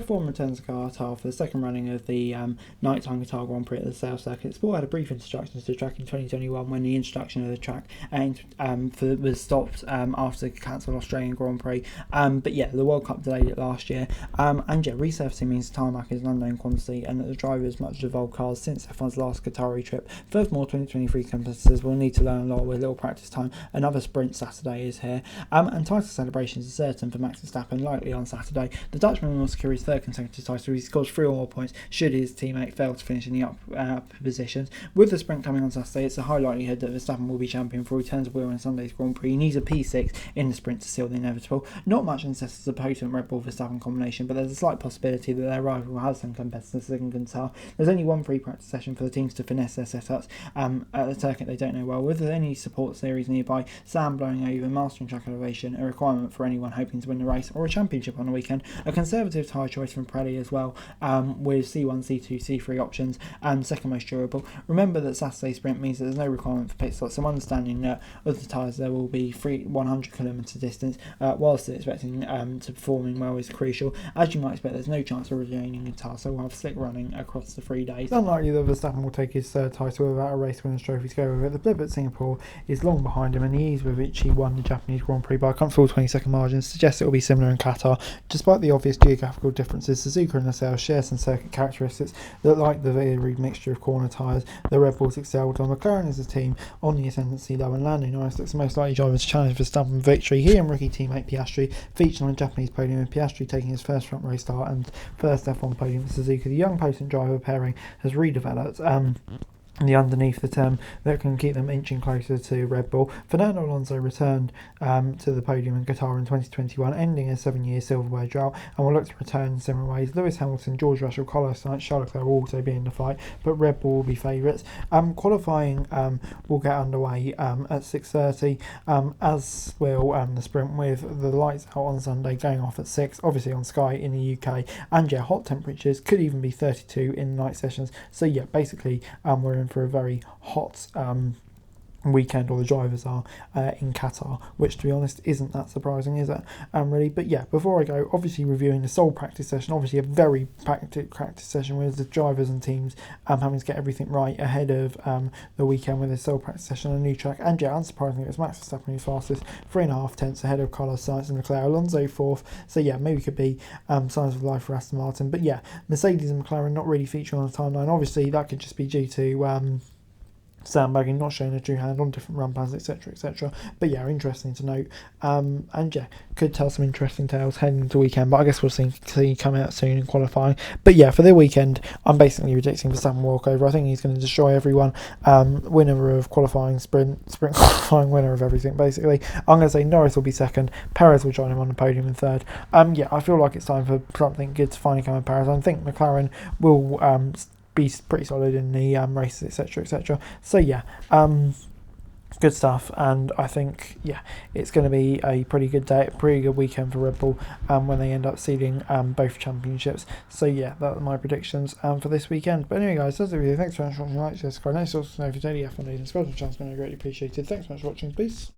F1 returns to Qatar for the second running of the nighttime Qatar Grand Prix at the South Circuit. Sport had a brief introduction to the track in 2021 when the introduction of the track was stopped after the cancelled Australian Grand Prix. But yeah, the World Cup delayed it last year. And yeah, resurfacing means tarmac is an unknown quantity and that the drivers much evolved cars since F1's last Qatari trip. Furthermore, 2023 competitors will need to learn a lot with little practice time. Another sprint Saturday is here. And title celebrations are certain for Max Verstappen, likely on Saturday. The Dutchman will secure his third consecutive title. He scores 3 or more points should his teammate fail to finish in the upper positions. With the sprint coming on Saturday, it's a high likelihood that Verstappen will be champion before he turns the wheel in Sunday's Grand Prix. He needs a P6 in the sprint to seal the inevitable. Not much necessitates a potent Red Bull Verstappen combination, but there's a slight possibility that their rival has some competitors that can Qatar. There's only one free practice session for the teams to finesse their setups at the circuit they don't know well. With any support series nearby, sand blowing over, mastering track elevation, a requirement for anyone hoping to win the race or a championship on the weekend. A conservative tyre choice from Pirelli as well, with C1, C2, C3 options, second most durable. Remember that Saturday sprint means that there's no requirement for pit stops. Some understanding that of the tyres there will be 100 km distance, whilst still expecting to performing well is crucial. As you might expect, there's no chance of regaining a tyre, so we'll have slick running across the 3 days. It's unlikely that Verstappen will take his third title without a race winner's trophy to go with it. The blip at Singapore is long behind him, and the ease with which he won the Japanese Grand Prix by a comfortable 20-second margin suggests it will be similar in Qatar. Despite the obvious geographical differences, Suzuka and Leclerc share some circuit characteristics that, like the varied mixture of corner tyres, the Red Bulls excelled on. McLaren is a team on the ascendancy though, and Lando Norris looks the most likely driver to challenge Verstappen for victory. He and rookie teammate Piastri featured on a Japanese podium, with Piastri taking his first front row start and first F1 podium for Suzuka. The young potent driver pairing has redeveloped the underneath the term that can keep them inching closer to Red Bull. Fernando Alonso returned to the podium in Qatar in 2021, ending a 7-year silverware drought, and will look to return in similar ways. Lewis Hamilton, George Russell, Carlos Sainz, Charles Leclerc will also be in the fight, but Red Bull will be favourites. Qualifying will get underway at 6:30, as will the sprint, with the lights out on Sunday going off at 6, obviously on Sky in the UK. And yeah, hot temperatures could even be 32 in the night sessions. So yeah, basically we're in for a very hot weekend, or the drivers are, in Qatar, which to be honest isn't that surprising, is it, really? But yeah, before I go, obviously reviewing the sole practice session, obviously a very practice session with the drivers and teams having to get everything right ahead of the weekend with a sole practice session on a new track. And yeah, unsurprisingly, it's Max Verstappen who's fastest, 3.5 tenths ahead of Carlos Sainz and Leclerc. Alonso 4th, so yeah, maybe could be signs of life for Aston Martin. But yeah, Mercedes and McLaren not really featuring on the timeline. Obviously that could just be due to sandbagging, not showing a true hand on different run plans, etc, etc. But yeah, interesting to note, and yeah, could tell some interesting tales heading into the weekend, but I guess we'll see coming out soon in qualifying. But yeah, for the weekend, I'm basically predicting Verstappen walkover. I think he's going to destroy everyone. Winner of qualifying, sprint qualifying, winner of everything basically. I'm going to say Norris will be second, Perez will join him on the podium in third. Yeah, I feel like it's time for something good to finally come in Perez. I think McLaren will be pretty solid in the races, etc, etc. So yeah, good stuff, and I think yeah, it's going to be a pretty good day, pretty good weekend for Red Bull when they end up seeding both championships. So yeah, that are my predictions for this weekend. But anyway guys, that's the video. Thanks so much for watching. Like, subscribe, and also for daily F1 news and special chance, greatly appreciated. Thanks so much for watching. Peace.